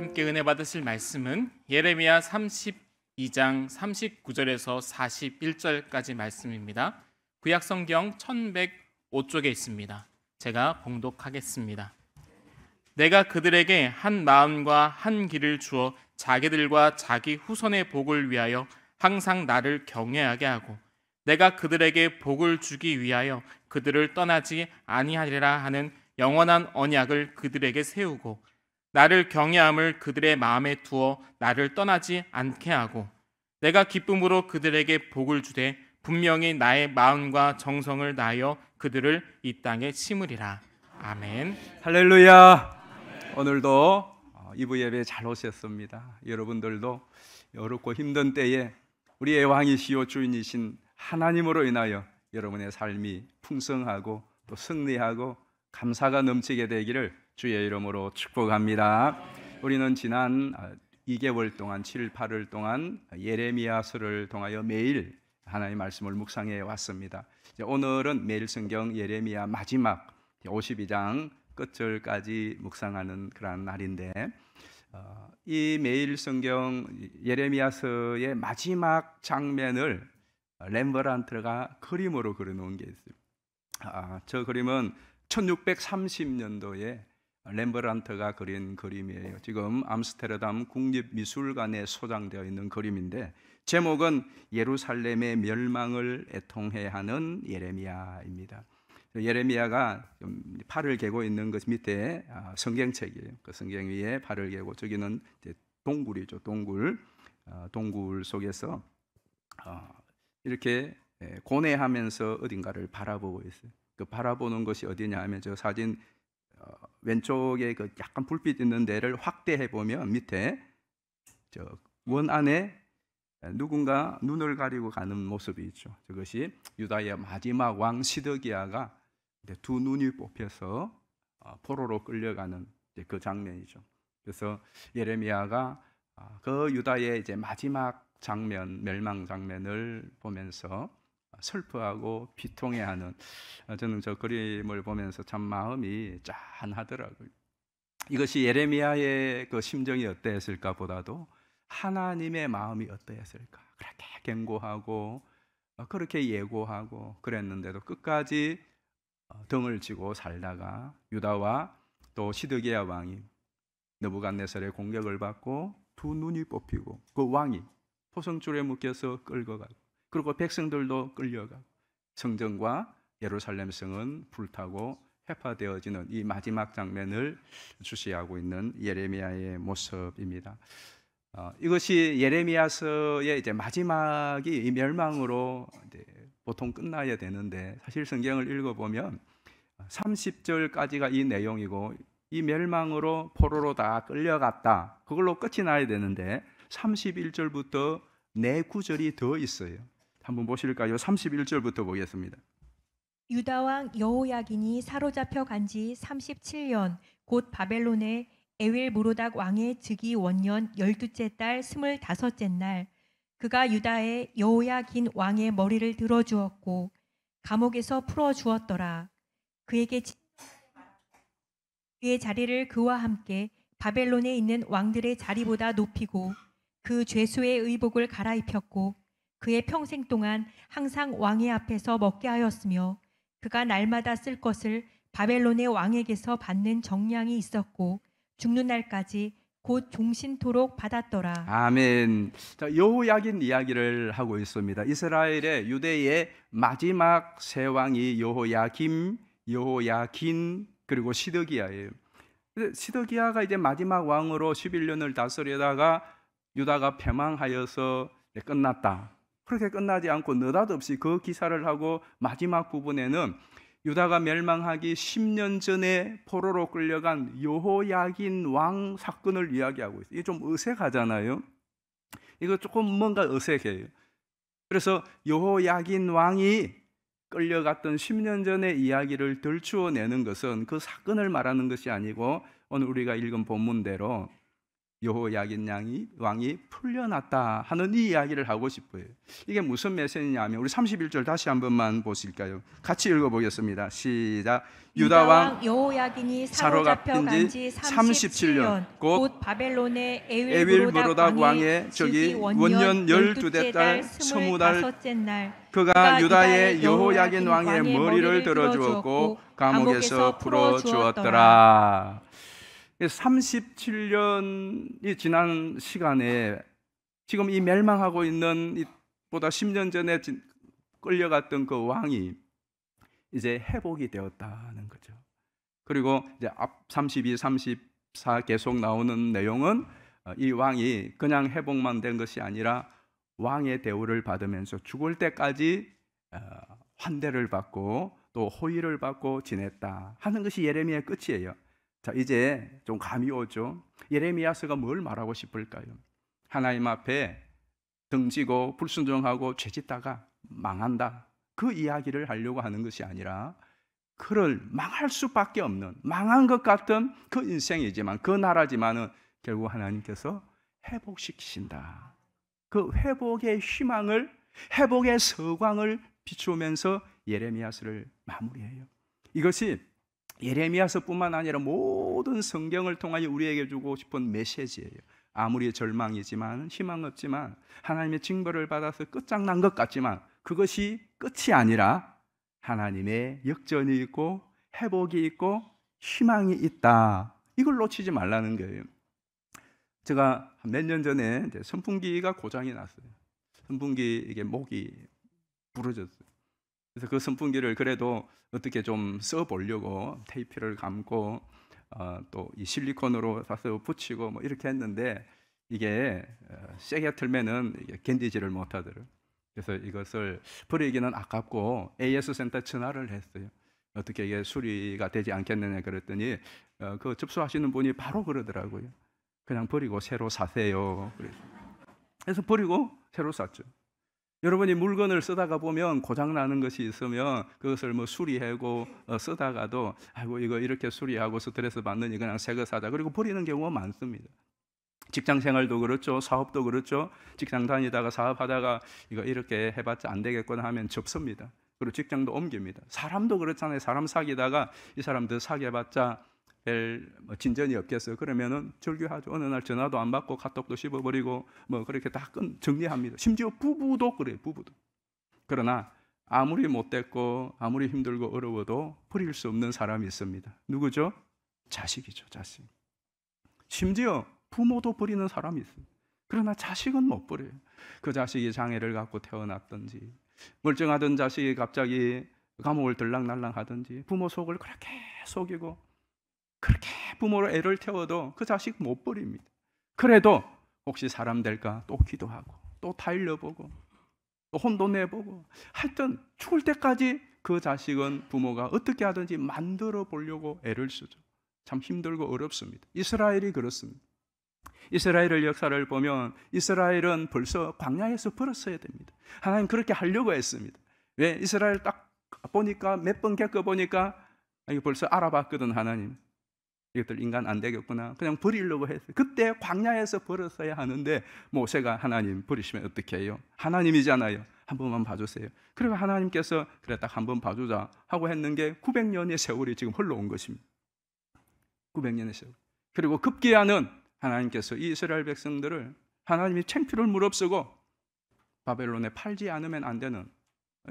함께 은혜 받으실 말씀은 예레미야 32장 39절에서 41절까지 말씀입니다. 구약성경 1105쪽에 있습니다. 제가 봉독하겠습니다. 내가 그들에게 한 마음과 한 길을 주어 자기들과 자기 후손의 복을 위하여 항상 나를 경외하게 하고 내가 그들에게 복을 주기 위하여 그들을 떠나지 아니하리라 하는 영원한 언약을 그들에게 세우고 나를 경외함을 그들의 마음에 두어 나를 떠나지 않게 하고 내가 기쁨으로 그들에게 복을 주되 분명히 나의 마음과 정성을 다하여 그들을 이 땅에 심으리라. 아멘. 할렐루야. 오늘도 2부 예배 잘 오셨습니다. 여러분들도 어렵고 힘든 때에 우리의 왕이시요 주인이신 하나님으로 인하여 여러분의 삶이 풍성하고 또 승리하고 감사가 넘치게 되기를 주의 이름으로 축복합니다. 우리는 지난 2개월 동안 7, 8월 동안 예레미야서를 통하여 매일 하나님의 말씀을 묵상해 왔습니다. 오늘은 매일 성경 예레미야 마지막 52장 끝절까지 묵상하는 그런 날인데, 이 매일 성경 예레미야서의 마지막 장면을 렘브란트가 그림으로 그려놓은 게 있어요. 저 그림은 1630년도에 렘브란트가 그린 그림이에요. 지금 암스테르담 국립미술관에 소장되어 있는 그림인데, 제목은 예루살렘의 멸망을 애통해 하는 예레미야입니다. 예레미야가 팔을 개고 있는 것 밑에 성경책이에요. 그 성경 위에 팔을 개고, 저기는 동굴이죠. 동굴 속에서 이렇게 고뇌하면서 어딘가를 바라보고 있어요. 그 바라보는 것이 어디냐 하면 저 사진 왼쪽에 그 약간 불빛 있는 데를 확대해 보면 밑에 저 원 안에 누군가 눈을 가리고 가는 모습이 있죠. 저것이 유다의 마지막 왕 시드기야가 두 눈이 뽑혀서 포로로 끌려가는 그 장면이죠. 그래서 예레미야가 그 유다의 이제 마지막 장면, 멸망 장면을 보면서 슬퍼하고 비통해하는, 저는 저 그림을 보면서 참 마음이 짠하더라고요. 이것이 예레미야의 그 심정이 어땠을까 보다도 하나님의 마음이 어떠했을까. 그렇게 경고하고 그렇게 예고하고 그랬는데도 끝까지 등을 지고 살다가 유다와 또 시드기야 왕이 느부갓네살의 공격을 받고 두 눈이 뽑히고 그 왕이 포성줄에 묶여서 끌고 가고, 그리고 백성들도 끌려가고 성전과 예루살렘 성은 불타고 회파되어지는 이 마지막 장면을 주시하고 있는 예레미야의 모습입니다. 이것이 예레미야서의 이제 마지막이 이 멸망으로 이제 보통 끝나야 되는데, 사실 성경을 읽어보면 30절까지가 이 내용이고 이 멸망으로 포로로 다 끌려갔다, 그걸로 끝이 나야 되는데 31절부터 네 구절이 더 있어요. 한번 보실까요? 31절부터 보겠습니다. 유다 왕 여호야긴이 사로잡혀 간 지 37년, 곧 바벨론의 에윌 무로닥 왕의 즉위 원년 12째 달 25째 날, 그가 유다의 여호야긴 왕의 머리를 들어주었고 감옥에서 풀어주었더라. 그의 자리를 그와 함께 바벨론에 있는 왕들의 자리보다 높이고 그 죄수의 의복을 갈아입혔고 그의 평생 동안 항상 왕의 앞에서 먹게 하였으며, 그가 날마다 쓸 것을 바벨론의 왕에게서 받는 정량이 있었고 죽는 날까지 곧 종신토록 받았더라. 아멘. 자, 여호야긴 이야기를 하고 있습니다. 이스라엘의 유대의 마지막 세 왕이 여호야김, 여호야긴, 그리고 시드기야예요. 시드기야가 이제 마지막 왕으로 11년을 다스리다가 유다가 패망하여서 끝났다. 그렇게 끝나지 않고 느닷없이 그 기사를 하고 마지막 부분에는 유다가 멸망하기 10년 전에 포로로 끌려간 여호야긴 왕 사건을 이야기하고 있어요. 이게 좀 어색하잖아요. 이거 조금 뭔가 어색해요. 그래서 여호야긴 왕이 끌려갔던 10년 전의 이야기를 덜추어내는 것은 그 사건을 말하는 것이 아니고, 오늘 우리가 읽은 본문대로 여호야긴 왕이 풀려났다 하는 이 이야기를 하고 싶어요. 이게 무슨 메시지냐면 우리 31절 다시 한 번만 보실까요? 같이 읽어보겠습니다. 시작. 유다 왕 여호야긴이 사로잡혀 간 지 37년 곧 바벨론의 에윌므로닥 왕의 저기 원년 12째 달 20달 날 그가 유다의 여호야긴 왕의 머리를 들어주었고 감옥에서 풀어주었더라. 37년이 지난 시간에 지금 이 멸망하고 있는 보다 10년 전에 끌려갔던 그 왕이 이제 회복이 되었다는 거죠. 그리고 이제 앞 32, 34 계속 나오는 내용은 이 왕이 그냥 회복만 된 것이 아니라 왕의 대우를 받으면서 죽을 때까지 환대를 받고 또 호의를 받고 지냈다 하는 것이 예레미야의 끝이에요. 자, 이제 좀 감이 오죠. 예레미야서가 뭘 말하고 싶을까요? 하나님 앞에 등지고 불순종하고 죄짓다가 망한다, 그 이야기를 하려고 하는 것이 아니라 그를 망할 수밖에 없는, 망한 것 같은 그 인생이지만, 그 나라지만은 결국 하나님께서 회복시키신다, 그 회복의 희망을, 회복의 서광을 비추면서 예레미야서를 마무리해요. 이것이 예레미야서뿐만 아니라 모든 성경을 통하여 우리에게 주고 싶은 메시지예요. 아무리 절망이지만, 희망 없지만, 하나님의 징벌을 받아서 끝장난 것 같지만 그것이 끝이 아니라 하나님의 역전이 있고 회복이 있고 희망이 있다, 이걸 놓치지 말라는 거예요. 제가 몇 년 전에 이제 선풍기가 고장이 났어요. 선풍기 이게 목이 부러졌어요. 그래서 그 선풍기를 그래도 어떻게 좀 써보려고 테이프를 감고 또 이 실리콘으로 사서 붙이고 뭐 이렇게 했는데 이게 세게 틀면은 이게 견디지를 못하더라고요. 그래서 이것을 버리기는 아깝고 AS 센터 전화를 했어요. 어떻게 이게 수리가 되지 않겠느냐 그랬더니 그 접수하시는 분이 바로 그러더라고요. 그냥 버리고 새로 사세요. 그래서 버리고 새로 샀죠. 여러분이 물건을 쓰다가 보면 고장나는 것이 있으면 그것을 뭐 수리하고 쓰다가도 아이고 이거 이렇게 수리하고 스트레스 받느니 그냥 새 거 사자, 그리고 버리는 경우가 많습니다. 직장 생활도 그렇죠. 사업도 그렇죠. 직장 다니다가 사업하다가 이거 이렇게 해봤자 안 되겠구나 하면 접습니다. 그리고 직장도 옮깁니다. 사람도 그렇잖아요. 사람 사귀다가 이 사람들 사귀어봤자 별 진전이 없겠어요. 그러면은 절규하죠. 어느 날 전화도 안 받고 카톡도 씹어버리고 뭐 그렇게 다 정리합니다. 심지어 부부도 그래요. 부부도. 그러나 아무리 못됐고 아무리 힘들고 어려워도 버릴 수 없는 사람이 있습니다. 누구죠? 자식이죠. 자식. 심지어 부모도 버리는 사람이 있어요. 그러나 자식은 못 버려요. 그 자식이 장애를 갖고 태어났든지, 멀쩡하던 자식이 갑자기 감옥을 들락날락 하든지, 부모 속을 그렇게 속이고 그렇게 부모로 애를 태워도 그 자식 못 버립니다. 그래도 혹시 사람 될까 또 기도하고 또 타일러보고 또 혼도 내보고, 하여튼 죽을 때까지 그 자식은 부모가 어떻게 하든지 만들어 보려고 애를 쓰죠. 참 힘들고 어렵습니다. 이스라엘이 그렇습니다. 이스라엘의 역사를 보면 이스라엘은 벌써 광야에서 벌었어야 됩니다. 하나님 그렇게 하려고 했습니다. 왜? 이스라엘 딱 보니까 몇 번 겪어보니까 이거 벌써 알아봤거든. 하나님 이것들 인간 안 되겠구나, 그냥 버리려고 했어요. 그때 광야에서 벌었어야 하는데 모세가 하나님 버리시면 어떻게 해요? 하나님이잖아요. 한 번만 봐주세요. 그리고 하나님께서 그래 딱 한 번 봐주자 하고 했는 게 900년의 세월이 지금 흘러온 것입니다. 900년의 세월. 그리고 급기야는 하나님께서 이 이스라엘 백성들을 하나님이 창피를 무릅쓰고 바벨론에 팔지 않으면 안 되는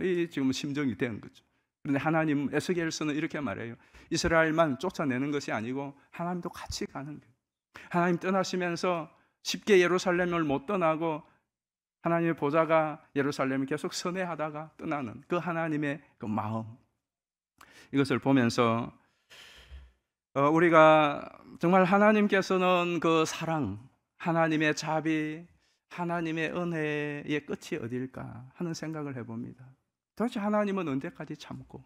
이 지금 심정이 된 거죠. 그런데 하나님, 에스겔서는 이렇게 말해요. 이스라엘만 쫓아내는 것이 아니고 하나님도 같이 가는 거예요. 하나님 떠나시면서 쉽게 예루살렘을 못 떠나고 하나님의 보좌가 예루살렘을 계속 선회하다가 떠나는 그 하나님의 그 마음, 이것을 보면서 우리가 정말 하나님께서는 그 사랑, 하나님의 자비, 하나님의 은혜의 끝이 어디일까 하는 생각을 해봅니다. 도대체 하나님은 언제까지 참고,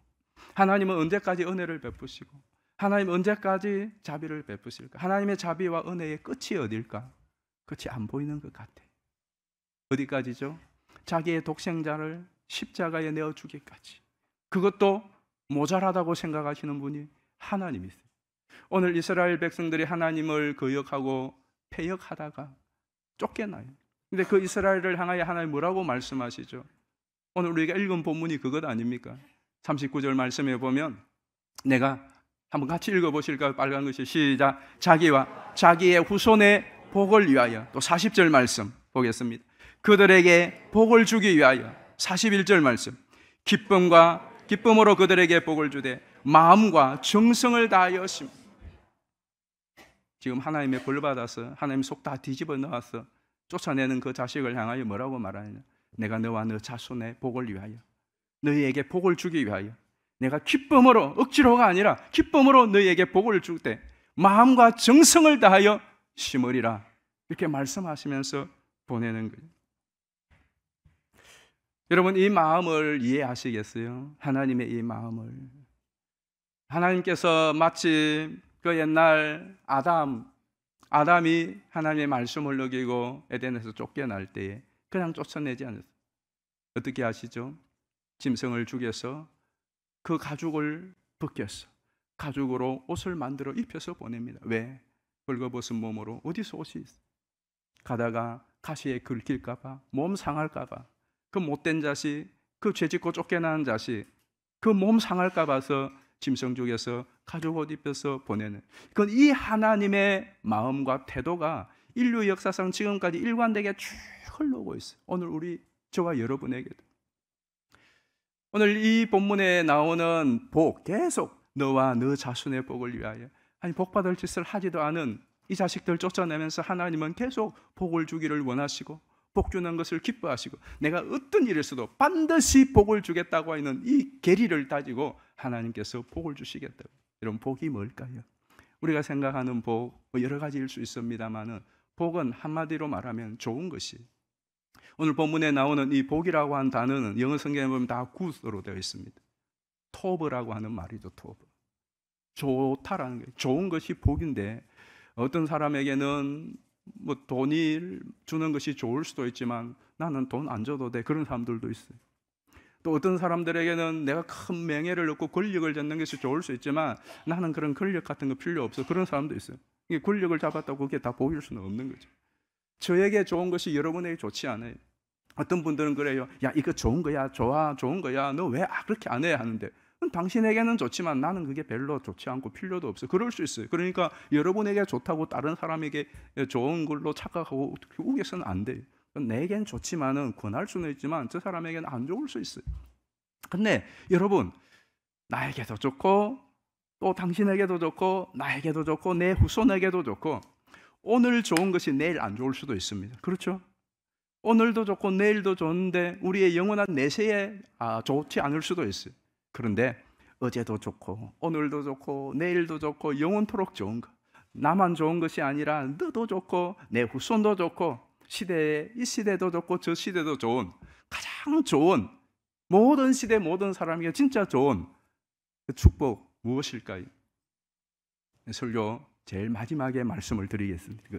하나님은 언제까지 은혜를 베푸시고, 하나님은 언제까지 자비를 베푸실까? 하나님의 자비와 은혜의 끝이 어딜까? 끝이 안 보이는 것 같아. 어디까지죠? 자기의 독생자를 십자가에 내어 주기까지. 그것도 모자라다고 생각하시는 분이 하나님이세요. 오늘 이스라엘 백성들이 하나님을 거역하고 패역하다가 쫓겨나요. 근데 그 이스라엘을 향하여 하나님 뭐라고 말씀하시죠? 오늘 우리가 읽은 본문이 그것 아닙니까? 39절 말씀에 보면, 내가 한번 같이 읽어보실까요? 빨간 것이 시작. 자기와 자기의 후손의 복을 위하여. 또 40절 말씀 보겠습니다. 그들에게 복을 주기 위하여. 41절 말씀. 기쁨으로 그들에게 복을 주되 마음과 정성을 다하여 심. 지금 하나님의 벌 받아서 하나님 속 다 뒤집어 넣어서 쫓아내는 그 자식을 향하여 뭐라고 말하느냐? 내가 너와 너 자손의 복을 위하여, 너희에게 복을 주기 위하여, 내가 기쁨으로, 억지로가 아니라 기쁨으로 너희에게 복을 줄 때 마음과 정성을 다하여 심으리라. 이렇게 말씀하시면서 보내는 거예요. 여러분, 이 마음을 이해하시겠어요? 하나님의 이 마음을. 하나님께서 마치 그 옛날 아담이 하나님의 말씀을 어기고 에덴에서 쫓겨날 때에 그냥 쫓아내지 않았어요. 어떻게 아시죠? 짐승을 죽여서 그 가죽을 벗겼어. 가죽으로 옷을 만들어 입혀서 보냅니다. 왜? 벌거벗은 몸으로 어디서 옷이 있어? 가다가 가시에 긁힐까 봐, 몸 상할까 봐, 그 못된 자식, 그 죄짓고 쫓겨나는 자식, 그 몸 상할까 봐서 짐승 죽여서 가죽 옷 입혀서 보내는, 그건 이 하나님의 마음과 태도가 인류 역사상 지금까지 일관되게 쭉 흘러오고 있어요. 오늘 저와 여러분에게도. 오늘 이 본문에 나오는 복, 계속 너와 너 자손의 복을 위하여. 아니, 복 받을 짓을 하지도 않은 이 자식들 쫓아내면서 하나님은 계속 복을 주기를 원하시고 복 주는 것을 기뻐하시고, 내가 어떤 일에서도 반드시 복을 주겠다고 하는 이 계리를 따지고 하나님께서 복을 주시겠다고. 여러분, 복이 뭘까요? 우리가 생각하는 복 여러 가지일 수 있습니다만은, 복은 한마디로 말하면 좋은 것이. 오늘 본문에 나오는 이 복이라고 하는 단어는 영어 성경에 보면 다 good로 되어 있습니다. 토브라고 하는 말이죠. 토브. 좋다라는 거예요. 좋은 것이 복인데, 어떤 사람에게는 뭐 돈이 주는 것이 좋을 수도 있지만 나는 돈 안 줘도 돼, 그런 사람들도 있어요. 또 어떤 사람들에게는 내가 큰 명예를 얻고 권력을 잡는 것이 좋을 수 있지만 나는 그런 권력 같은 거 필요 없어, 그런 사람도 있어요. 이게 권력을 잡았다고 그게 다 복일 수는 없는 거죠. 저에게 좋은 것이 여러분에게 좋지 않아요. 어떤 분들은 그래요. 야, 이거 좋은 거야, 좋은 거야, 너 왜 그렇게 안 해? 하는데, 당신에게는 좋지만 나는 그게 별로 좋지 않고 필요도 없어요. 그럴 수 있어요. 그러니까 여러분에게 좋다고 다른 사람에게 좋은 걸로 착각하고 우겨서는 안 돼요. 내겐 좋지만은 권할 수는 있지만 저 사람에게는 안 좋을 수 있어요. 근데 여러분, 나에게도 좋고 또 당신에게도 좋고 나에게도 좋고 내 후손에게도 좋고, 오늘 좋은 것이 내일 안 좋을 수도 있습니다. 그렇죠? 오늘도 좋고 내일도 좋은데 우리의 영원한 내세에 좋지 않을 수도 있어요. 그런데 어제도 좋고 오늘도 좋고 내일도 좋고 영원토록 좋은 것, 나만 좋은 것이 아니라 너도 좋고 내 후손도 좋고 이 시대도 좋고 저 시대도 좋은, 가장 좋은, 모든 시대 모든 사람에게 진짜 좋은 그 축복 무엇일까요? 설교 제일 마지막에 말씀을 드리겠습니다.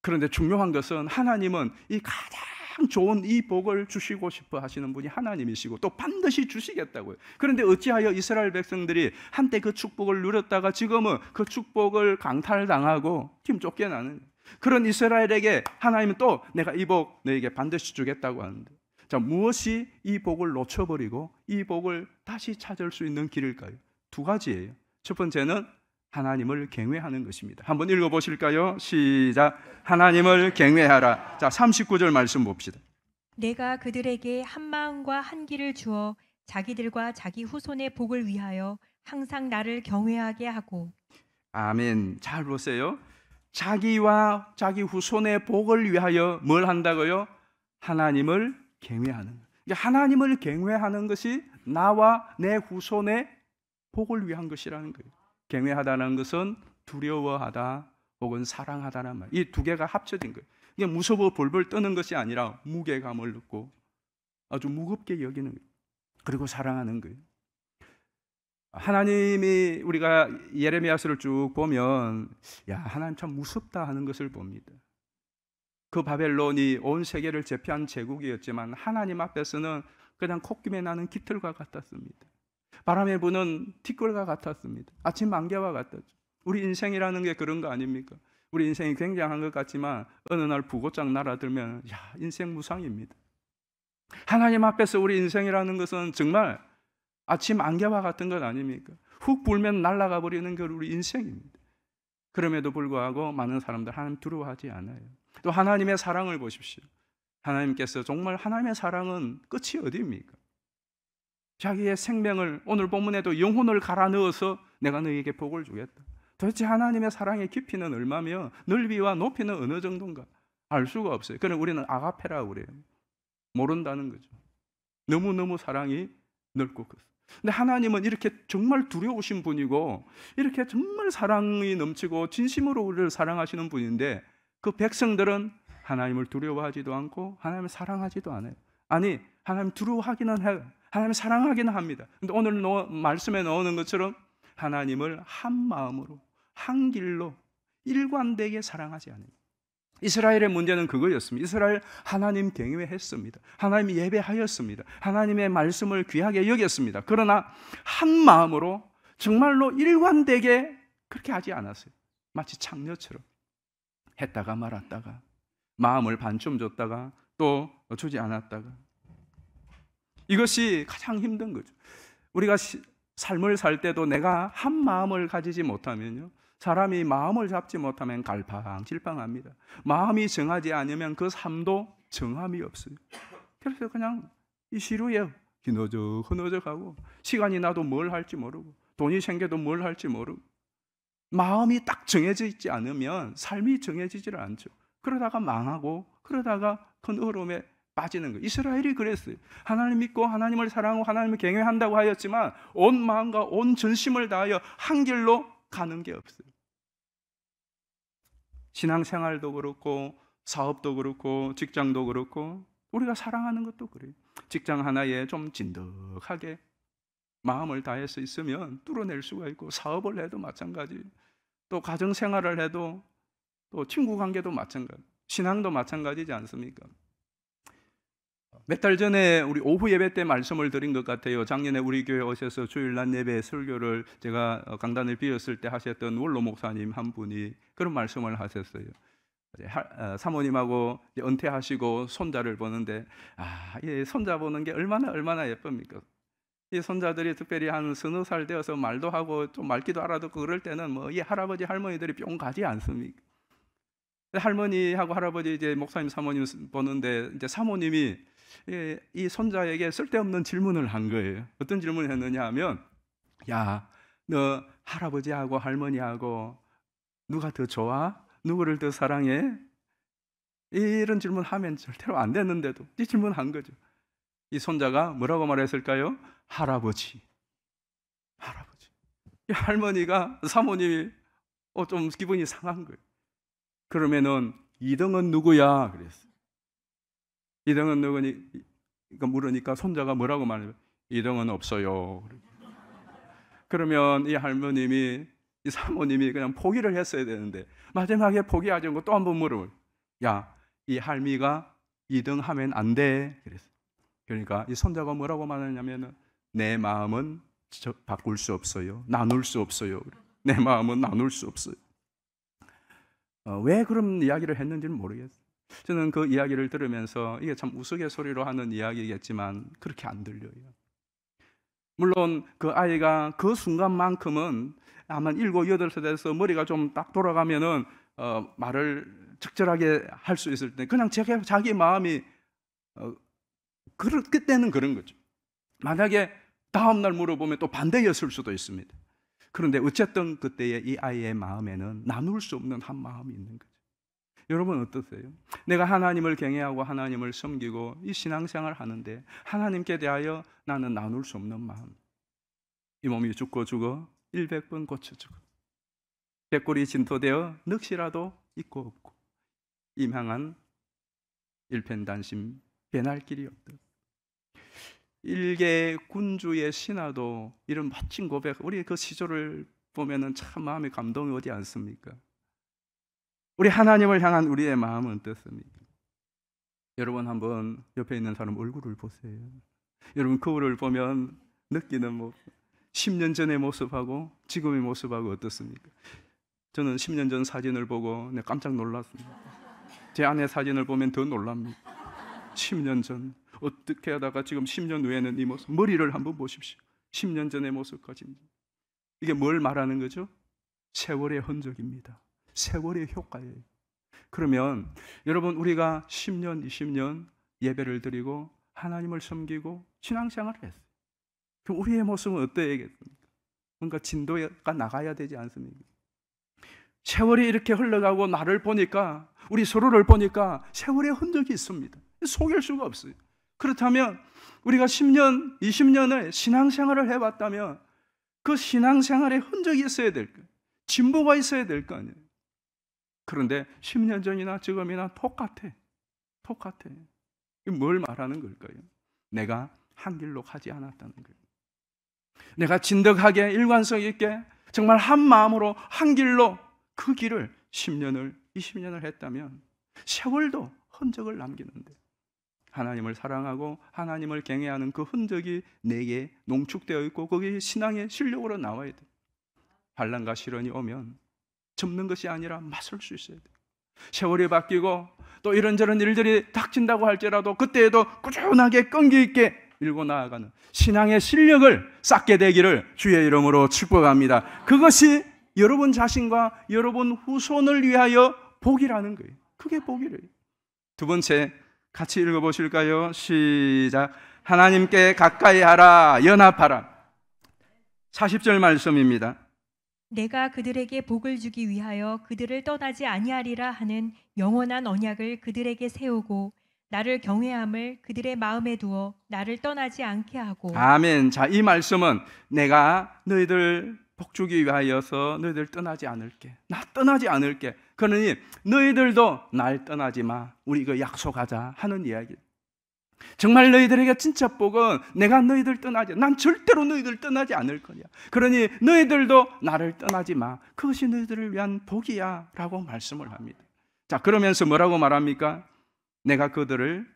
그런데 중요한 것은 하나님은 이 가장 좋은 이 복을 주시고 싶어 하시는 분이 하나님이시고 또 반드시 주시겠다고요. 그런데 어찌하여 이스라엘 백성들이 한때 그 축복을 누렸다가 지금은 그 축복을 강탈당하고 지금 쫓겨나는, 그런 이스라엘에게 하나님은 또 내가 이 복 너에게 반드시 주겠다고 하는데, 자, 무엇이 이 복을 놓쳐버리고 이 복을 다시 찾을 수 있는 길일까요? 두 가지예요. 첫 번째는 하나님을 경외하는 것입니다. 한번 읽어보실까요? 시작. 하나님을 경외하라. 자, 39절 말씀 봅시다. 내가 그들에게 한 마음과 한 길을 주어 자기들과 자기 후손의 복을 위하여 항상 나를 경외하게 하고. 아멘. 잘 보세요. 자기와 자기 후손의 복을 위하여 뭘 한다고요? 하나님을 경외하는 것. 하나님을 경외하는 것이 나와 내 후손의 복을 위한 것이라는 거예요. 경외하다는 것은 두려워하다 혹은 사랑하다는 말, 이 두 개가 합쳐진 거예요. 이게 무서워 벌벌 떠는 것이 아니라 무게감을 느끼고 아주 무겁게 여기는 거예요. 그리고 사랑하는 거예요. 하나님이, 우리가 예레미야서를 쭉 보면 야, 하나님 참 무섭다 하는 것을 봅니다. 그 바벨론이 온 세계를 제패한 제국이었지만 하나님 앞에서는 그냥 콧김에 나는 깃털과 같았습니다. 바람에 부는 티끌과 같았습니다. 아침 안개와 같았죠. 우리 인생이라는 게 그런 거 아닙니까? 우리 인생이 굉장한 것 같지만 어느 날 부고장 날아들면 인생 무상입니다. 하나님 앞에서 우리 인생이라는 것은 정말 아침 안개와 같은 것 아닙니까? 훅 불면 날아가 버리는 게 우리 인생입니다. 그럼에도 불구하고 많은 사람들 하나님 두려워하지 않아요. 또 하나님의 사랑을 보십시오. 하나님께서 정말 하나님의 사랑은 끝이 어디입니까? 자기의 생명을, 오늘 본문에도 영혼을 갈아 넣어서 내가 너에게 복을 주겠다. 도대체 하나님의 사랑의 깊이는 얼마며 넓이와 높이는 어느 정도인가 알 수가 없어요. 그럼 우리는 아가페라고 그래요. 모른다는 거죠. 너무너무 사랑이 넓고 크다. 근데 하나님은 이렇게 정말 두려우신 분이고 이렇게 정말 사랑이 넘치고 진심으로 우리를 사랑하시는 분인데 그 백성들은 하나님을 두려워하지도 않고 하나님을 사랑하지도 않아요. 아니, 하나님 두려워하기는 해요. 하나님 사랑하기는 합니다. 근데 오늘 말씀에 나오는 것처럼 하나님을 한 마음으로, 한 길로, 일관되게 사랑하지 않아요. 이스라엘의 문제는 그거였습니다. 이스라엘 하나님 경외했습니다. 하나님 예배하였습니다. 하나님의 말씀을 귀하게 여겼습니다. 그러나 한 마음으로 정말로 일관되게 그렇게 하지 않았어요. 마치 창녀처럼 했다가 말았다가 마음을 반쯤 줬다가 또 주지 않았다가. 이것이 가장 힘든 거죠. 우리가 삶을 살 때도 내가 한 마음을 가지지 못하면요, 사람이 마음을 잡지 못하면 갈팡질팡합니다. 마음이 정하지 않으면 그 삶도 정함이 없어요. 그래서 그냥 이 시루에 흐느적하고 시간이 나도 뭘 할지 모르고 돈이 생겨도 뭘 할지 모르고 마음이 딱 정해져 있지 않으면 삶이 정해지질 않죠. 그러다가 망하고 그러다가 큰 어려움에 빠지는 거예요. 이스라엘이 그랬어요. 하나님 믿고 하나님을 사랑하고 하나님을 경외한다고 하였지만 온 마음과 온 전심을 다하여 한 길로 가는 게 없어요. 신앙생활도 그렇고 사업도 그렇고 직장도 그렇고 우리가 사랑하는 것도 그래요. 직장 하나에 좀 진득하게 마음을 다해서 있으면 뚫어낼 수가 있고 사업을 해도 마찬가지, 또 가정생활을 해도 또 친구관계도 마찬가지, 신앙도 마찬가지지 않습니까? 몇 달 전에 우리 오후 예배 때 말씀을 드린 것 같아요. 작년에 우리 교회 오셔서 주일날 예배 설교를 제가 강단을 비웠을 때 하셨던 원로 목사님 한 분이 그런 말씀을 하셨어요. 사모님하고 은퇴하시고 손자를 보는데 이 손자 보는 게 얼마나 예쁩니까? 이 손자들이 특별히 한 서너 살 되어서 말도 하고 좀 말귀도 알아듣고 그럴 때는 이 할아버지 할머니들이 뿅 가지 않습니까? 할머니하고 할아버지 이제 목사님 사모님 보는데 이제 사모님이 이 손자에게 쓸데없는 질문을 한 거예요. 어떤 질문을 했느냐 하면, 야, 너 할아버지하고 할머니하고 누가 더 좋아? 누구를 더 사랑해? 이런 질문 하면 절대로 안 되는데도 이 질문한 거죠. 이 손자가 뭐라고 말했을까요? 할아버지. 이 할머니가, 사모님이 좀 기분이 상한 거예요. 그러면은 이등은 누구야? 그랬어요. 이등은 누구니? 물으니까 손자가 뭐라고 말해요? 이등은 없어요. 그러면 이 할머님이, 이 사모님이 그냥 포기를 했어야 되는데 마지막에 포기하지 않고 또 한 번 물어요. 야, 이 할미가 이등 하면 안 돼. 그랬어요. 그러니까 이 손자가 뭐라고 말하냐면은 내 마음은 바꿀 수 없어요. 나눌 수 없어요. 내 마음은 나눌 수 없어요. 왜 그런 이야기를 했는지는 모르겠어요. 저는 그 이야기를 들으면서 이게 참 우스갯소리로 하는 이야기겠지만 그렇게 안 들려요. 물론 그 아이가 그 순간만큼은 아마 7, 8살 돼서 머리가 좀 딱 돌아가면은 말을 적절하게 할 수 있을 때 그냥 자기 마음이 그때는 그런 거죠. 만약에 다음날 물어보면 또 반대였을 수도 있습니다. 그런데 어쨌든 그때의 이 아이의 마음에는 나눌 수 없는 한 마음이 있는 거죠. 여러분 어떠세요? 내가 하나님을 경외하고 하나님을 섬기고 이 신앙생활을 하는데 하나님께 대하여 나는 나눌 수 없는 마음. 이 몸이 죽고 죽어 100번 고쳐 죽어 백골이 진토되어 넋이라도 있고 없고 임향한 일편단심 변할 길이 없다. 일개 군주의 신하도 이런 멋진 고백, 우리 그 시조를 보면은 참 마음이 감동이 오지 않습니까? 우리 하나님을 향한 우리의 마음은 어떻습니까? 여러분 한번 옆에 있는 사람 얼굴을 보세요. 여러분 거울을 보면 느끼는 10년 전의 모습하고 지금의 모습하고 어떻습니까? 저는 10년 전 사진을 보고 내가 깜짝 놀랐습니다. 제 아내 사진을 보면 더 놀랍니다. 10년 전 어떻게 하다가 지금 10년 후에는 이 모습, 머리를 한번 보십시오. 10년 전의 모습까지. 이게 뭘 말하는 거죠? 세월의 흔적입니다. 세월의 효과예요. 그러면 여러분, 우리가 10년, 20년 예배를 드리고 하나님을 섬기고 신앙생활을 했어요. 그럼 우리의 모습은 어떠해야겠습니까? 뭔가 진도가 나가야 되지 않습니까? 세월이 이렇게 흘러가고 나를 보니까, 우리 서로를 보니까 세월의 흔적이 있습니다. 속일 수가 없어요. 그렇다면 우리가 10년, 20년을 신앙생활을 해봤다면 그 신앙생활에 흔적이 있어야 될 거예요. 진보가 있어야 될 거 아니에요. 그런데 10년 전이나 지금이나 똑같아. 이게 뭘 말하는 걸까요? 내가 한 길로 가지 않았다는 거예요. 내가 진득하게 일관성 있게 정말 한 마음으로 한 길로 그 길을 10년을 20년을 했다면 세월도 흔적을 남기는데, 하나님을 사랑하고 하나님을 경외하는 그 흔적이 내게 농축되어 있고 그게 신앙의 실력으로 나와야 돼. 환난과 시련이 오면 접는 것이 아니라 맞설 수 있어야 돼. 세월이 바뀌고 또 이런저런 일들이 닥친다고 할지라도 그때에도 꾸준하게 끈기 있게 밀고 나아가는 신앙의 실력을 쌓게 되기를 주의 이름으로 축복합니다. 그것이 여러분 자신과 여러분 후손을 위하여 복이라는 거예요. 그게 복이래요. 두 번째, 같이 읽어보실까요? 시작. 하나님께 가까이 하라, 연합하라. 40절 말씀입니다. 내가 그들에게 복을 주기 위하여 그들을 떠나지 아니하리라 하는 영원한 언약을 그들에게 세우고 나를 경외함을 그들의 마음에 두어 나를 떠나지 않게 하고. 아멘. 자, 이 말씀은 내가 너희들 복 주기 위하여서 너희들 떠나지 않을게. 나 떠나지 않을게. 그러니 너희들도 날 떠나지 마. 우리 이거 약속하자 하는 이야기. 정말 너희들에게 진짜 복은 내가 너희들 떠나지, 난 절대로 너희들 떠나지 않을 거냐. 그러니 너희들도 나를 떠나지 마. 그것이 너희들을 위한 복이야 라고 말씀을 합니다. 자, 그러면서 뭐라고 말합니까? 내가 그들을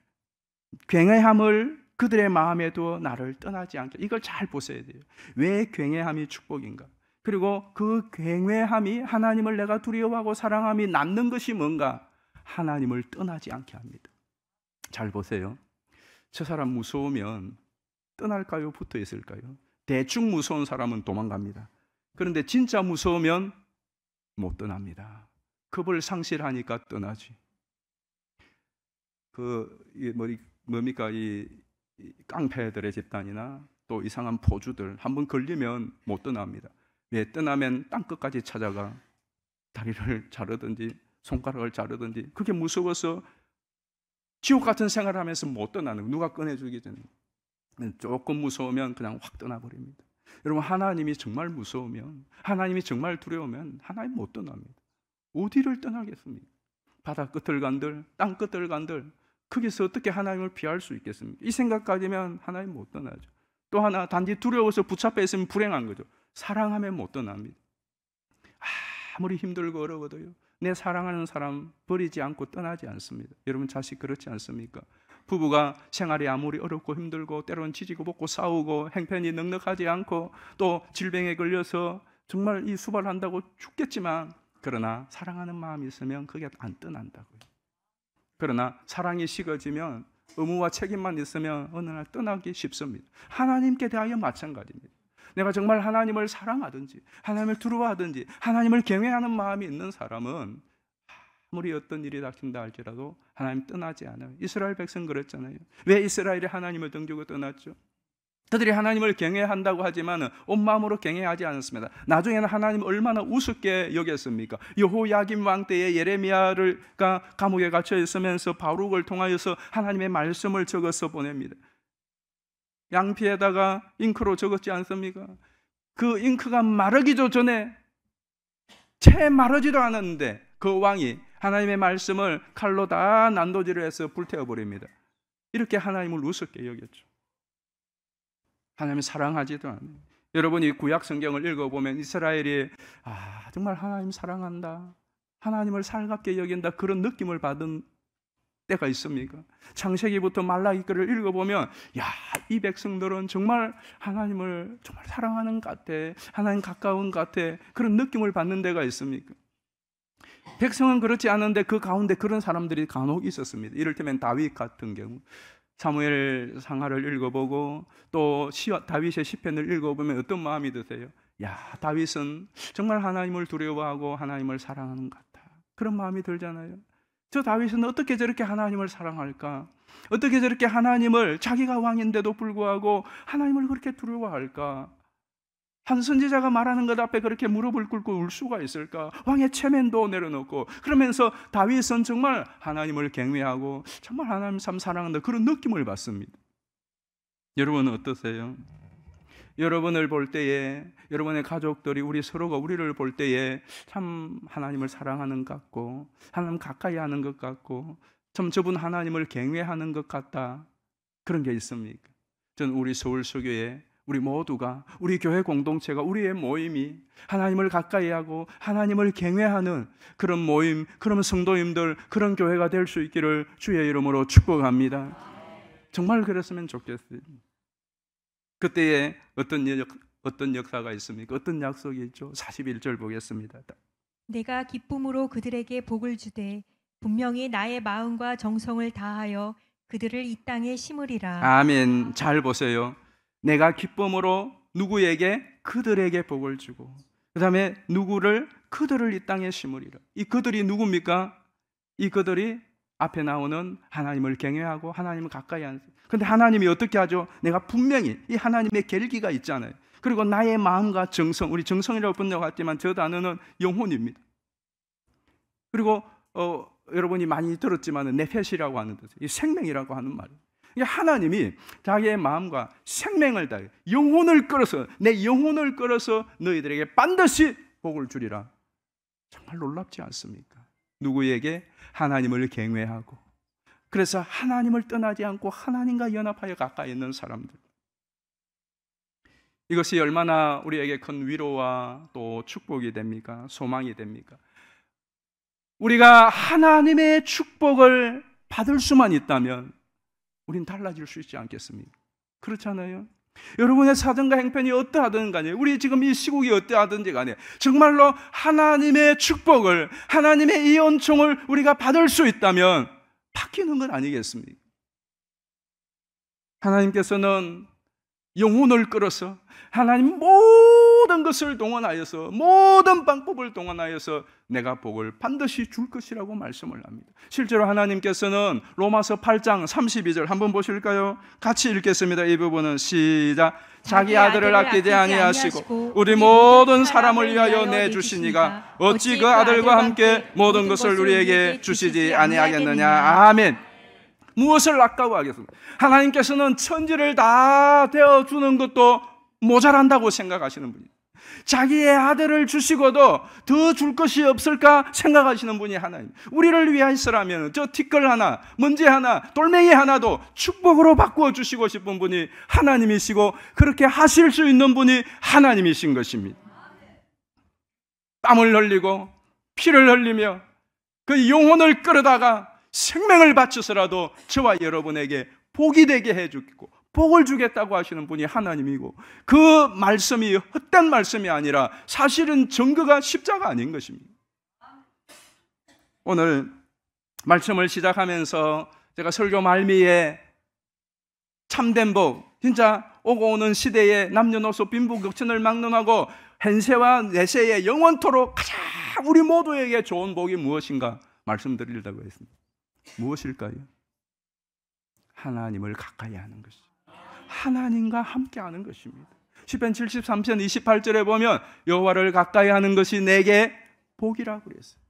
굉해함을 그들의 마음에 두어 나를 떠나지 않게. 이걸 잘 보셔야 돼요. 왜 굉해함이 축복인가? 그리고 그 굉해함이, 하나님을 내가 두려워하고 사랑함이 낳는 것이 뭔가? 하나님을 떠나지 않게 합니다. 잘 보세요. 저 사람 무서우면 떠날까요? 붙어 있을까요? 대충 무서운 사람은 도망갑니다. 그런데 진짜 무서우면 못 떠납니다. 겁을 상실하니까 떠나지. 뭡니까? 이 깡패들의 집단이나 또 이상한 포주들 한번 걸리면 못 떠납니다. 왜? 떠나면 땅끝까지 찾아가 다리를 자르든지 손가락을 자르든지. 그게 무서워서 지옥 같은 생활을 하면서 못 떠나는 거예요. 누가 꺼내주기 전에. 조금 무서우면 그냥 확 떠나버립니다. 여러분, 하나님이 정말 무서우면, 하나님이 정말 두려우면 하나님 못 떠납니다. 어디를 떠나겠습니까? 바다 끝을 간들, 땅 끝을 간들, 거기서 어떻게 하나님을 피할 수 있겠습니까? 이 생각 가지면 하나님 못 떠나죠. 또 하나, 단지 두려워서 붙잡혀 있으면 불행한 거죠. 사랑하면 못 떠납니다. 아무리 힘들고 어려워도요, 내 사랑하는 사람 버리지 않고 떠나지 않습니다. 여러분 자식 그렇지 않습니까? 부부가 생활이 아무리 어렵고 힘들고 때로는 지지고 볶고 싸우고 형편이 넉넉하지 않고 또 질병에 걸려서 정말 이 수발한다고 죽겠지만, 그러나 사랑하는 마음이 있으면 그게 안 떠난다고요. 그러나 사랑이 식어지면, 의무와 책임만 있으면 어느 날 떠나기 쉽습니다. 하나님께 대하여 마찬가지입니다. 내가 정말 하나님을 사랑하든지 하나님을 두려워하든지 하나님을 경외하는 마음이 있는 사람은 아무리 어떤 일이 닥친다 할지라도 하나님 떠나지 않아요. 이스라엘 백성 그랬잖아요. 왜 이스라엘이 하나님을 등지고 떠났죠? 그들이 하나님을 경외한다고 하지만 온 마음으로 경외하지 않았습니다. 나중에는 하나님 얼마나 우습게 여겼습니까? 여호야김 왕 때에 예레미야가 감옥에 갇혀 있으면서 바룩을 통하여서 하나님의 말씀을 적어서 보냅니다. 양피에다가 잉크로 적었지 않습니까? 그 잉크가 마르기도 전에, 채 마르지도 않았는데 그 왕이 하나님의 말씀을 칼로 다 난도질을 해서 불태워버립니다. 이렇게 하나님을 우습게 여겼죠. 하나님을 사랑하지도 않아요. 여러분이 구약 성경을 읽어보면 이스라엘이 정말 하나님 사랑한다, 하나님을 살갑게 여긴다, 그런 느낌을 받은 때가 있습니까? 창세기부터 말라기를 읽어보면 이 백성들은 정말 하나님을 정말 사랑하는 것 같아, 하나님 가까운 것 같아, 그런 느낌을 받는 데가 있습니까? 백성은 그렇지 않은데 그 가운데 그런 사람들이 간혹 있었습니다. 이를테면 다윗 같은 경우 사무엘 상하를 읽어보고 또 다윗의 시편을 읽어보면 어떤 마음이 드세요? 야, 다윗은 정말 하나님을 두려워하고 하나님을 사랑하는 것 같다. 그런 마음이 들잖아요. 저 다윗은 어떻게 저렇게 하나님을 사랑할까? 어떻게 저렇게 하나님을, 자기가 왕인데도 불구하고 하나님을 그렇게 두려워할까? 한 선지자가 말하는 것 앞에 그렇게 무릎을 꿇고 울 수가 있을까? 왕의 체면도 내려놓고, 그러면서 다윗은 정말 하나님을 경외하고 정말 하나님 참 사랑한다, 그런 느낌을 받습니다. 여러분은 어떠세요? 여러분을 볼 때에, 여러분의 가족들이, 우리 서로가 우리를 볼 때에 참 하나님을 사랑하는 것 같고, 하나님 가까이 하는 것 같고, 참 저분 하나님을 경외하는 것 같다, 그런 게 있습니까? 저는 우리 서울서교회 우리 모두가, 우리 교회 공동체가, 우리의 모임이 하나님을 가까이 하고 하나님을 경외하는 그런 모임, 그런 성도님들, 그런 교회가 될 수 있기를 주의 이름으로 축복합니다. 정말 그랬으면 좋겠어요. 그때에 어떤 역사가 있습니까? 어떤 약속이 있죠? 41절 보겠습니다. 내가 기쁨으로 그들에게 복을 주되 분명히 나의 마음과 정성을 다하여 그들을 이 땅에 심으리라. 아멘. 잘 보세요. 내가 기쁨으로 누구에게? 그들에게 복을 주고, 그 다음에 누구를? 그들을 이 땅에 심으리라. 이 그들이 누굽니까? 이 그들이 앞에 나오는 하나님을 경외하고 하나님을 가까이 하는. 그런데 하나님이 어떻게 하죠? 내가 분명히 이 하나님의 계기가 있잖아요. 그리고 나의 마음과 정성, 우리 정성이라고 번역했지만 저 단어는 영혼입니다. 그리고 여러분이 많이 들었지만 네펫이라고 하는 뜻이에요. 이 생명이라고 하는 말이에요. 하나님이 자기의 마음과 생명을 다해 영혼을 끌어서, 내 영혼을 끌어서 너희들에게 반드시 복을 주리라. 정말 놀랍지 않습니까? 누구에게? 하나님을 경외하고, 그래서 하나님을 떠나지 않고 하나님과 연합하여 가까이 있는 사람들. 이것이 얼마나 우리에게 큰 위로와 또 축복이 됩니까? 소망이 됩니까? 우리가 하나님의 축복을 받을 수만 있다면 우린 달라질 수 있지 않겠습니까? 그렇잖아요. 여러분의 사정과 행편이 어떠하든 간에, 우리 지금 이 시국이 어떠하든지 간에 정말로 하나님의 축복을, 하나님의 이 은총을 우리가 받을 수 있다면 바뀌는 건 아니겠습니까? 하나님께서는 영혼을 끌어서 하나님 모든 것을 동원하여서, 모든 방법을 동원하여서 내가 복을 반드시 줄 것이라고 말씀을 합니다. 실제로 하나님께서는 로마서 8장 32절 한번 보실까요? 같이 읽겠습니다. 이 부분은 시작. 자기 아들을 아끼지 아니하시고 우리 모든 사람을 위하여 내주시니가 어찌 그 아들과 함께 모든 것을 우리에게 주시지 아니하겠느냐. 아멘. 무엇을 아까워하겠습니까? 하나님께서는 천지를 다 되어주는 것도 모자란다고 생각하시는 분이에요. 자기의 아들을 주시고도 더 줄 것이 없을까 생각하시는 분이 하나님. 우리를 위하여서라면 저 티끌 하나, 먼지 하나, 돌멩이 하나도 축복으로 바꾸어 주시고 싶은 분이 하나님이시고, 그렇게 하실 수 있는 분이 하나님이신 것입니다. 땀을 흘리고 피를 흘리며 그 영혼을 끌어다가 생명을 바쳐서라도 저와 여러분에게 복이 되게 해주고 복을 주겠다고 하시는 분이 하나님이고, 그 말씀이 헛된 말씀이 아니라 사실은 증거가 십자가 아닌 것입니다. 오늘 말씀을 시작하면서 제가 설교 말미에 참된 복, 진짜 오고 오는 시대에 남녀노소 빈부격천을 막론하고 현세와 내세에 영원토록 가장 우리 모두에게 좋은 복이 무엇인가 말씀드리려고 했습니다. 무엇일까요? 하나님을 가까이 하는 것입니다. 하나님과 함께 하는 것입니다. 시편 73편 28절에 보면 여호와를 가까이 하는 것이 내게 복이라고 그랬어요.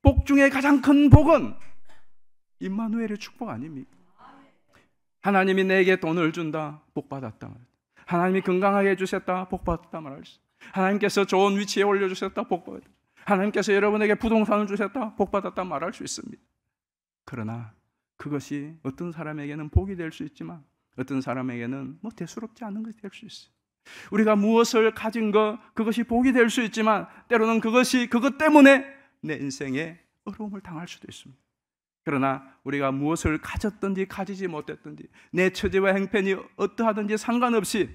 복 중에 가장 큰 복은 임마누엘의 축복 아닙니까? 하나님이 내게 돈을 준다, 복 받았다. 하나님이 건강하게 해주셨다, 복 받았다 말할 수. 하나님께서 좋은 위치에 올려주셨다, 복 받았다. 하나님께서 여러분에게 부동산을 주셨다, 복 받았다 말할 수 있습니다. 그러나 그것이 어떤 사람에게는 복이 될 수 있지만 어떤 사람에게는 대수롭지 않은 것이 될 수 있어요. 우리가 무엇을 가진 것, 그것이 복이 될 수 있지만 때로는 그것 때문에 내 인생에 어려움을 당할 수도 있습니다. 그러나 우리가 무엇을 가졌든지 가지지 못했든지 내 처지와 행편이 어떠하든지 상관없이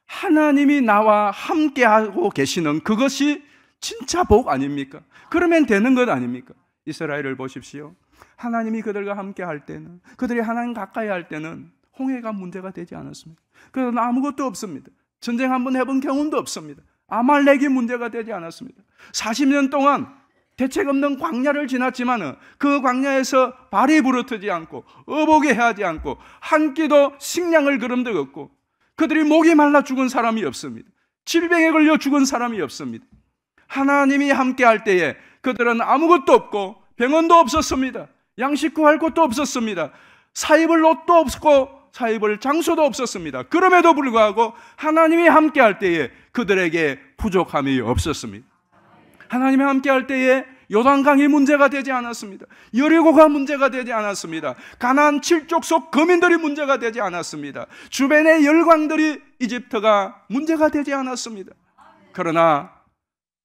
하나님이 나와 함께하고 계시는 그것이 진짜 복 아닙니까? 그러면 되는 것 아닙니까? 이스라엘을 보십시오. 하나님이 그들과 함께 할 때는, 그들이 하나님 가까이 할 때는 홍해가 문제가 되지 않았습니다. 그러나 아무것도 없습니다. 전쟁 한번 해본 경험도 없습니다. 아말렉이 문제가 되지 않았습니다. 40년 동안 대책 없는 광야를 지났지만 그 광야에서 발이 부러뜨지 않고 어복에 하지 않고 한 끼도 식량을 그름도 없고 그들이 목이 말라 죽은 사람이 없습니다. 질병에 걸려 죽은 사람이 없습니다. 하나님이 함께 할 때에 그들은 아무것도 없고 병원도 없었습니다. 양식 구할 곳도 없었습니다. 사입을 옷도 없었고 사입을 장소도 없었습니다. 그럼에도 불구하고 하나님이 함께 할 때에 그들에게 부족함이 없었습니다. 하나님이 함께 할 때에 요단강이 문제가 되지 않았습니다. 여리고가 문제가 되지 않았습니다. 가나안 7족속 거민들이 문제가 되지 않았습니다. 주변의 열강들이 이집트가 문제가 되지 않았습니다. 그러나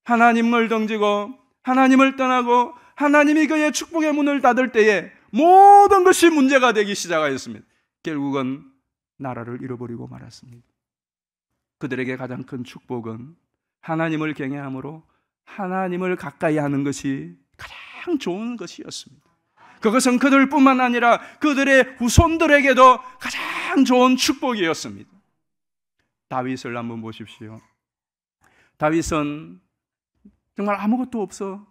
하나님을 던지고 하나님을 떠나고 하나님이 그의 축복의 문을 닫을 때에 모든 것이 문제가 되기 시작하였습니다. 결국은 나라를 잃어버리고 말았습니다. 그들에게 가장 큰 축복은 하나님을 경외함으로 하나님을 가까이 하는 것이 가장 좋은 것이었습니다. 그것은 그들뿐만 아니라 그들의 후손들에게도 가장 좋은 축복이었습니다. 다윗을 한번 보십시오. 다윗은 정말 아무것도 없어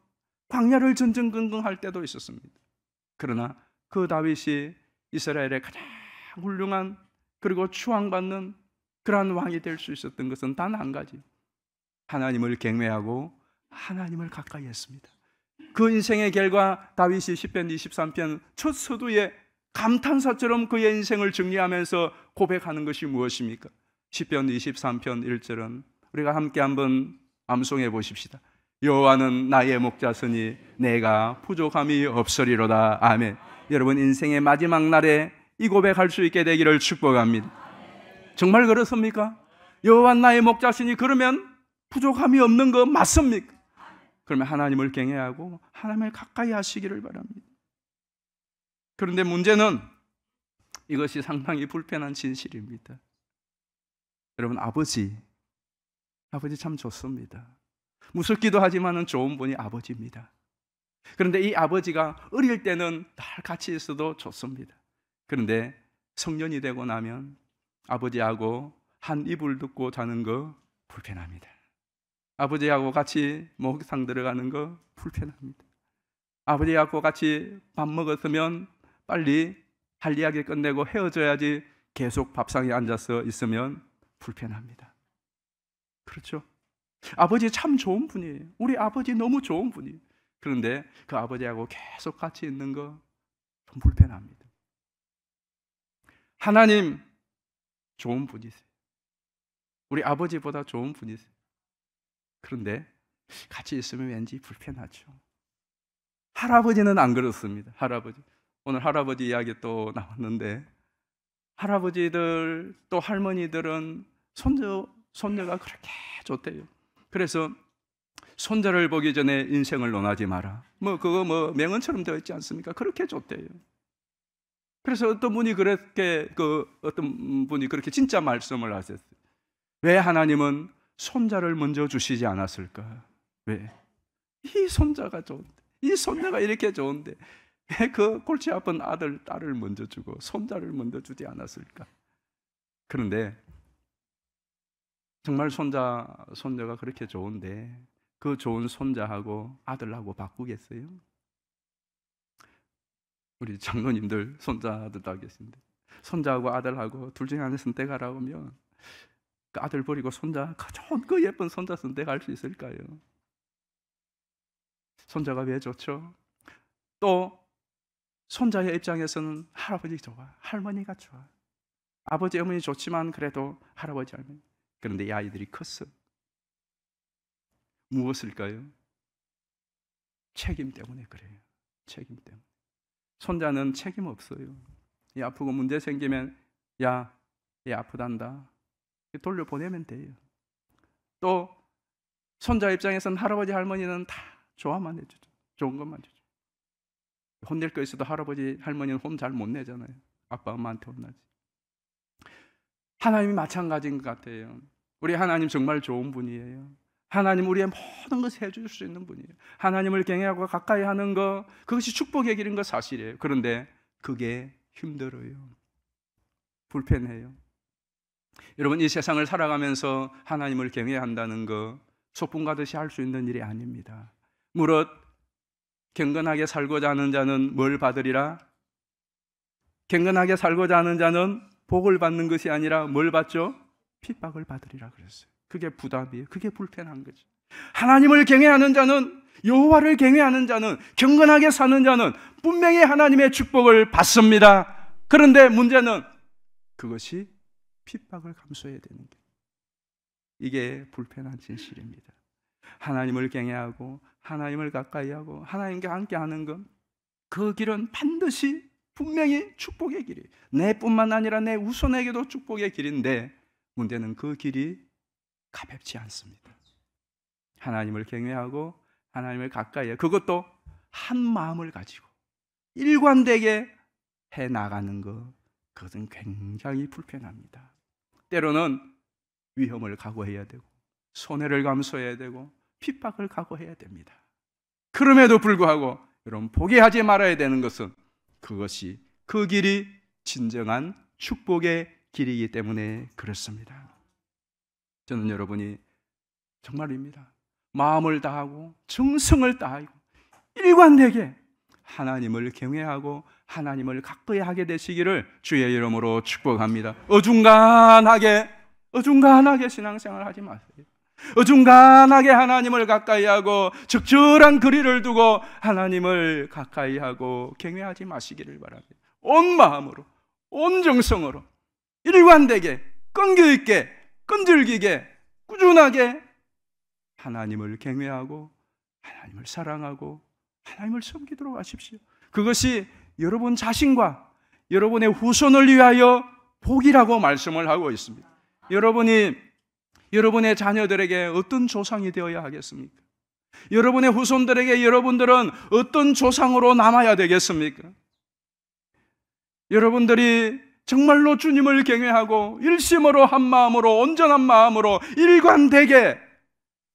광야를 전전긍긍할 때도 있었습니다. 그러나 그 다윗이 이스라엘의 가장 훌륭한 그리고 추앙받는 그러한 왕이 될 수 있었던 것은 단 한 가지, 하나님을 경외하고 하나님을 가까이 했습니다. 그 인생의 결과 다윗이 시편 23편 첫 서두에 감탄사처럼 그의 인생을 정리하면서 고백하는 것이 무엇입니까? 시편 23편 1절은 우리가 함께 한번 암송해 보십시다. 여호와는 나의 목자시니 내가 부족함이 없으리로다. 아멘. 여러분 인생의 마지막 날에 이 고백할 수 있게 되기를 축복합니다. 정말 그렇습니까? 여호와 나의 목자시니 그러면 부족함이 없는 거 맞습니까? 그러면 하나님을 경외하고 하나님을 가까이 하시기를 바랍니다. 그런데 문제는 이것이 상당히 불편한 진실입니다. 여러분 아버지 참 좋습니다. 무섭기도 하지만 좋은 분이 아버지입니다. 그런데 이 아버지가 어릴 때는 늘 같이 있어도 좋습니다. 그런데 성년이 되고 나면 아버지하고 한 이불 듣고 자는 거 불편합니다. 아버지하고 같이 목욕탕 들어가는 거 불편합니다. 아버지하고 같이 밥 먹었으면 빨리 할 이야기 끝내고 헤어져야지 계속 밥상에 앉아서 있으면 불편합니다. 그렇죠? 아버지 참 좋은 분이에요. 우리 아버지 너무 좋은 분이에요. 그런데 그 아버지하고 계속 같이 있는 거 좀 불편합니다. 하나님 좋은 분이세요. 우리 아버지보다 좋은 분이세요. 그런데 같이 있으면 왠지 불편하죠. 할아버지는 안 그렇습니다. 할아버지. 오늘 할아버지 이야기 또 나왔는데 할아버지들 또 할머니들은 손녀가 그렇게 좋대요. 그래서 손자를 보기 전에 인생을 논하지 마라. 그거 명언처럼 되어 있지 않습니까? 그렇게 좋대요. 그래서 어떤 분이 그렇게 진짜 말씀을 하셨어요. 왜 하나님은 손자를 먼저 주시지 않았을까? 왜? 이 손자가 좋은데, 이 손자가 이렇게 좋은데 왜 그 골치 아픈 딸을 먼저 주고 손자를 먼저 주지 않았을까? 그런데 정말 손자가 그렇게 좋은데 그 좋은 손자하고 아들하고 바꾸겠어요? 우리 장로님들 손자들도 계신데 손자하고 아들하고 둘 중에 하나 선택하라고 하면 그 아들 버리고 손자, 그 좋은 그 예쁜 손자 선택할 수 있을까요? 손자가 왜 좋죠? 또 손자의 입장에서는 할아버지 좋아, 할머니가 좋아. 아버지 어머니 좋지만 그래도 할아버지 할머니. 그런데 이 아이들이 컸어. 무엇일까요? 책임 때문에 그래요. 책임 때문에. 손자는 책임 없어요. 이 아프고 문제 생기면 야, 얘 아프단다. 돌려보내면 돼요. 또 손자 입장에서는 할아버지 할머니는 다 좋아만 해주죠. 좋은 것만 주죠. 혼낼 거 있어도 할아버지 할머니는 혼 잘 못 내잖아요. 아빠 엄마한테 혼나지. 하나님이 마찬가지인 것 같아요. 우리 하나님 정말 좋은 분이에요. 하나님 우리의 모든 것을 해줄 수 있는 분이에요. 하나님을 경외하고 가까이 하는 것, 그것이 축복의 길인 것 사실이에요. 그런데 그게 힘들어요. 불편해요. 여러분, 이 세상을 살아가면서 하나님을 경외한다는 거 소풍 가듯이 할 수 있는 일이 아닙니다. 무릇 경건하게 살고자 하는 자는 뭘 받으리라? 경건하게 살고자 하는 자는 복을 받는 것이 아니라 뭘 받죠? 핍박을 받으리라 그랬어요. 그게 부담이에요. 그게 불편한 거죠. 하나님을 경외하는 자는, 여호와를 경외하는 자는, 경건하게 사는 자는 분명히 하나님의 축복을 받습니다. 그런데 문제는 그것이 핍박을 감수해야 되는 게, 이게 불편한 진실입니다. 하나님을 경외하고 하나님을 가까이 하고 하나님과 함께 하는 것, 그 길은 반드시 분명히 축복의 길이에요. 내뿐만 아니라 내 후손에게도 축복의 길인데 문제는 그 길이 가볍지 않습니다. 하나님을 경외하고 하나님을 가까이 해, 그것도 한 마음을 가지고 일관되게 해 나가는 것, 그것은 굉장히 불편합니다. 때로는 위험을 각오해야 되고 손해를 감수해야 되고 핍박을 각오해야 됩니다. 그럼에도 불구하고 여러분, 포기하지 말아야 되는 것은 그것이, 그 길이 진정한 축복의 길이기 때문에 그렇습니다. 저는 여러분이 정말입니다, 마음을 다하고 정성을 다하고 일관되게 하나님을 경외하고 하나님을 가까이 하게 되시기를 주의 이름으로 축복합니다. 어중간하게 신앙생활 하지 마세요. 어중간하게 하나님을 가까이 하고 적절한 거리를 두고 하나님을 가까이 하고 경외하지 마시기를 바랍니다. 온 마음으로, 온 정성으로 일관되게, 끈기 있게, 끈질기게, 꾸준하게 하나님을 경외하고 하나님을 사랑하고 하나님을 섬기도록 하십시오. 그것이 여러분 자신과 여러분의 후손을 위하여 복이라고 말씀을 하고 있습니다. 여러분이 여러분의 자녀들에게 어떤 조상이 되어야 하겠습니까? 여러분의 후손들에게 여러분들은 어떤 조상으로 남아야 되겠습니까? 여러분들이 정말로 주님을 경외하고 일심으로 한 마음으로 온전한 마음으로 일관되게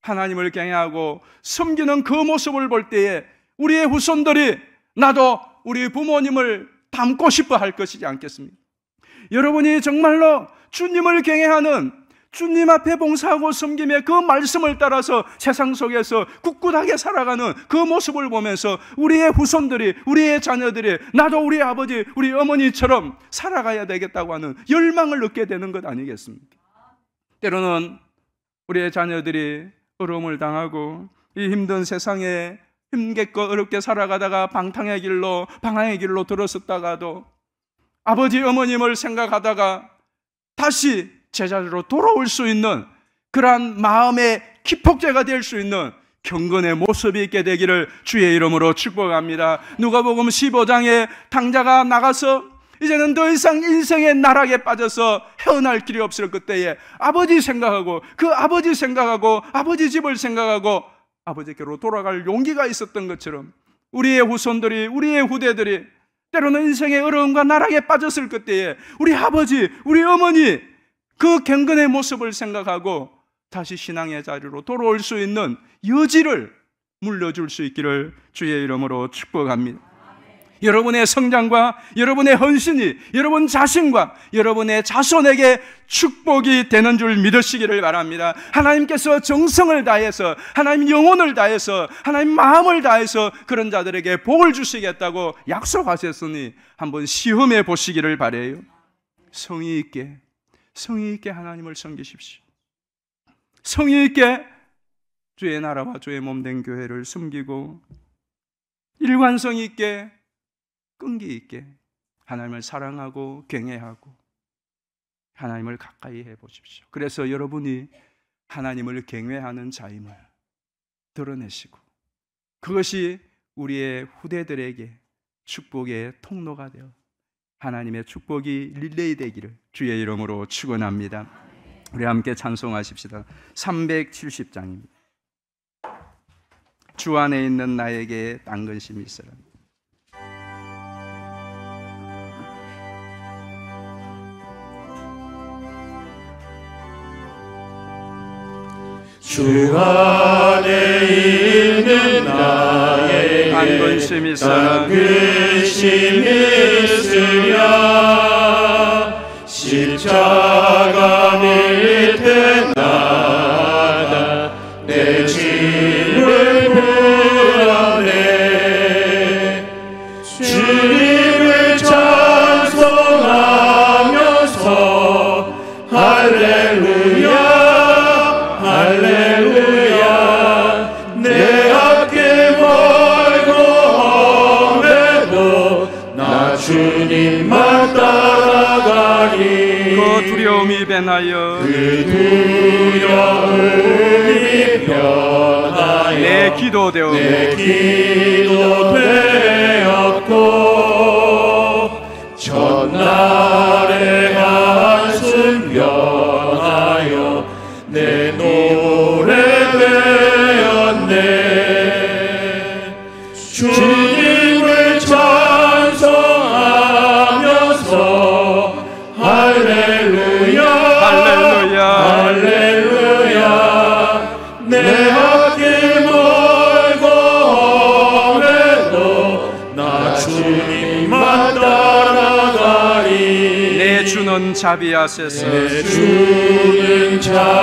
하나님을 경외하고 섬기는 그 모습을 볼 때에 우리의 후손들이 나도 우리 부모님을 닮고 싶어 할 것이지 않겠습니까? 여러분이 정말로 주님을 경외하는, 주님 앞에 봉사하고 섬김의 그 말씀을 따라서 세상 속에서 꿋꿋하게 살아가는 그 모습을 보면서 우리의 후손들이, 우리의 자녀들이 나도 우리 아버지, 우리 어머니처럼 살아가야 되겠다고 하는 열망을 얻게 되는 것 아니겠습니까? 때로는 우리의 자녀들이 어려움을 당하고 이 힘든 세상에 힘겹고 어렵게 살아가다가 방탕의 길로, 방황의 길로 들어섰다가도 아버지 어머님을 생각하다가 다시 제자리로 돌아올 수 있는 그러한 마음의 기폭제가 될 수 있는 경건의 모습이 있게 되기를 주의 이름으로 축복합니다. 누가복음 15장에 당자가 나가서 이제는 더 이상 인생의 나락에 빠져서 헤어날 길이 없을 그때에 아버지 생각하고, 그 아버지 생각하고, 아버지 집을 생각하고 아버지께로 돌아갈 용기가 있었던 것처럼 우리의 후손들이, 우리의 후대들이 때로는 인생의 어려움과 나락에 빠졌을 그때에 우리 아버지, 우리 어머니 그 경건의 모습을 생각하고 다시 신앙의 자리로 돌아올 수 있는 여지를 물려줄 수 있기를 주의 이름으로 축복합니다. 여러분의 성장과 여러분의 헌신이 여러분 자신과 여러분의 자손에게 축복이 되는 줄 믿으시기를 바랍니다. 하나님께서 정성을 다해서, 하나님 영혼을 다해서, 하나님 마음을 다해서 그런 자들에게 복을 주시겠다고 약속하셨으니 한번 시험해 보시기를 바라요. 성의 있게 하나님을 섬기십시오. 성의 있게 주의 나라와 주의 몸된 교회를 섬기고 일관성 있게, 끈기 있게 하나님을 사랑하고 경외하고 하나님을 가까이 해 보십시오. 그래서 여러분이 하나님을 경외하는 자임을 드러내시고 그것이 우리의 후대들에게 축복의 통로가 되어 하나님의 축복이 릴레이 되기를 주의 이름으로 축원합니다. 우리 함께 찬송하십시다. 370장입니다. 주 안에 있는 나에게 딴 근심이 있으라. 주 주 안에 있는 나에게 딴 근심 있으나 근심 있으랴. 십자가 밑에 나다 내 짐을 부르네. 주님을 찬송하면서 할렐루야 할렐루야. 내 앞길 멀고 험해도 나 주님만 따라가리. 그 두려움이 변하여 그 두려움이 변하여 내 기도 되어 내 기도 되었고 전날의 한숨 변하여 내 노래 되었네. 주님을 찬송하면서 할렐루야 할렐루야 할렐루야. 내 앞길 멀고 험해도 나 주님만 따라가리. 내 주는 자비하소서 내 주는 자비하셔서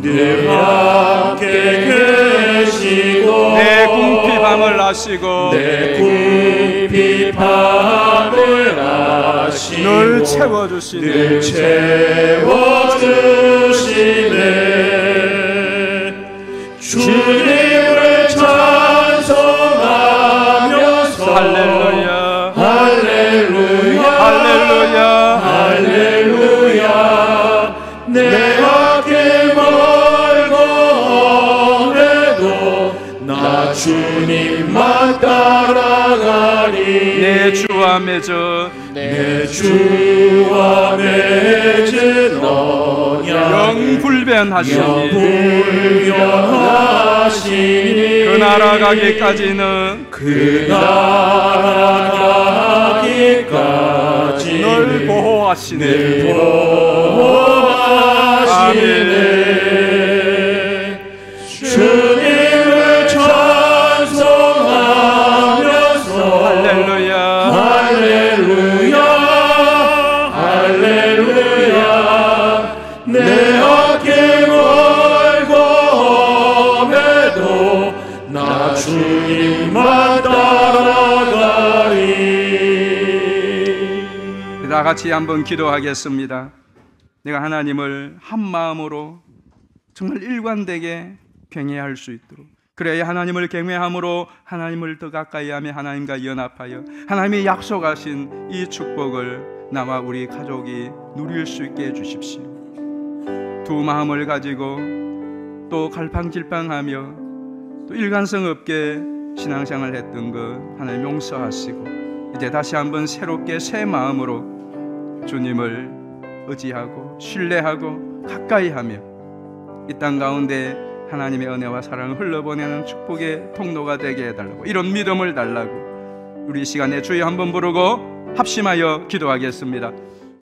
늘 함께 계시고 내 궁핍 밤을 아시고 내 궁핍 밤을 아시고 늘 채워주시네. 늘 채워주시네. 주님을 찬송하면서 할렐루야 할렐루야 할렐루야 할렐루야. 내 앞길 멀고 험해도 나 주님만 따라가리. 내 주와 맺어 내 주와 맺은 언약 영불변하시니 영불변하시니 그 나라 가기까지는 그 나라 가기까지는 널 보호하시네. 늘 보호하시네. 주님을 찬송하면서 할렐루야 할렐루야 할렐루야. 내 앞길 멀고 험해도 나 주님만 따라가리. 다 같이 한번 기도하겠습니다. 내가 하나님을 한 마음으로 정말 일관되게 경외할 수 있도록, 그래야 하나님을 경외함으로 하나님을 더 가까이하며 하나님과 연합하여 하나님이 약속하신 이 축복을 나와 우리 가족이 누릴 수 있게 해주십시오. 두 마음을 가지고 또 갈팡질팡하며 또 일관성 없게 신앙생활 했던 것 하나님 용서하시고, 이제 다시 한번 새롭게 새 마음으로 주님을 의지하고 신뢰하고 가까이하며 이 땅 가운데 하나님의 은혜와 사랑을 흘러보내는 축복의 통로가 되게 해달라고, 이런 믿음을 달라고 우리 이 시간에 주여 한번 부르고 합심하여 기도하겠습니다.